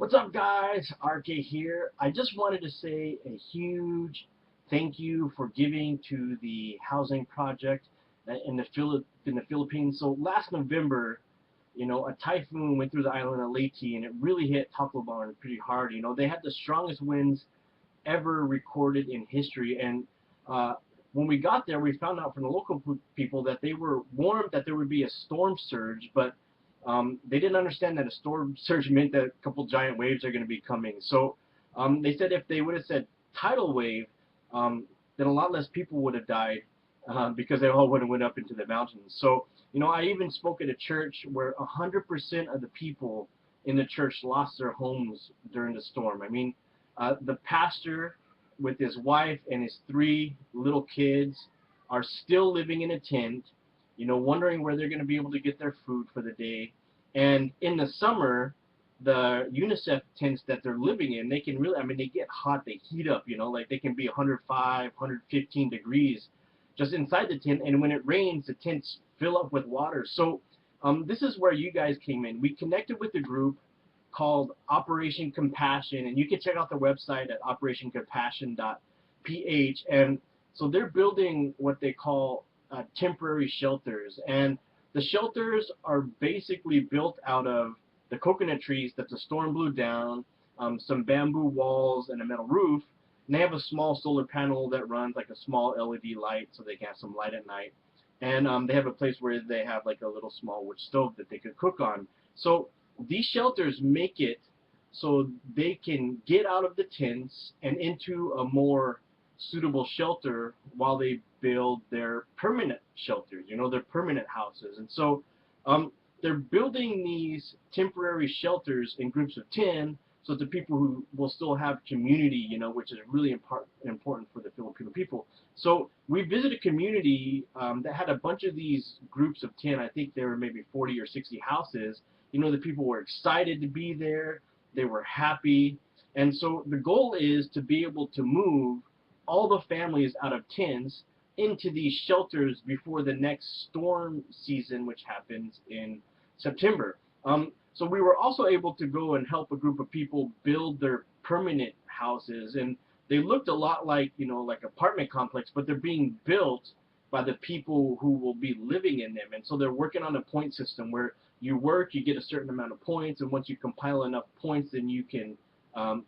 What's up, guys? RK here. I just wanted to say a huge thank you for giving to the housing project in the Philippines. So last November, a typhoon went through the island of Leyte, and it really hit Tacloban pretty hard. They had the strongest winds ever recorded in history, and uh, when we got there, we found out from the local people that they were warned that there would be a storm surge, but they didn't understand that a storm surge meant that a couple giant waves are going to be coming. So they said if they would have said tidal wave, then a lot less people would have died because they all would have went up into the mountains. So I even spoke at a church where 100% of the people in the church lost their homes during the storm. I mean, the pastor with his wife and his three little kids are still living in a tent, wondering where they're going to be able to get their food for the day. And in the summer, the UNICEF tents that they're living in, they can really, I mean, they get hot, they heat up, like they can be 105, 115 degrees just inside the tent. And when it rains, the tents fill up with water. So this is where you guys came in. We connected with the group called Operation Compassion, and you can check out their website at operationcompassion.ph. And so they're building what they call temporary shelters, and the shelters are basically built out of the coconut trees that the storm blew down, some bamboo walls, and a metal roof. And they have a small solar panel that runs like a small LED light, so they can have some light at night. And they have a place where they have like a little small wood stove that they could cook on. So these shelters make it so they can get out of the tents and into a more suitable shelter while they build their permanent shelters, their permanent houses. And so they're building these temporary shelters in groups of 10 so the people who will still have community, which is really important for the Filipino people. So we visited a community that had a bunch of these groups of 10. I think there were maybe 40 or 60 houses. The people were excited to be there. They were happy. And so the goal is to be able to move all the families out of tents into these shelters before the next storm season, which happens in September. So we were also able to go and help a group of people build their permanent houses, and they looked a lot like like apartment complex, but they're being built by the people who will be living in them. And so they're working on a point system where you work, you get a certain amount of points, and once you compile enough points, then you can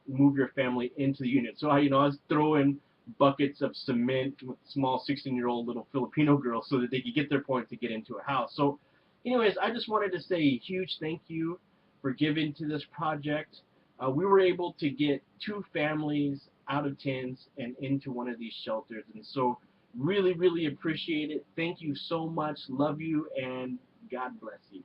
move your family into the unit. So I was throwing buckets of cement with small 16-year-old little Filipino girls so that they could get their points to get into a house. So anyways, I just wanted to say a huge thank you for giving to this project. We were able to get two families out of tents and into one of these shelters, and so really, really appreciate it. Thank you so much. Love you, and God bless you.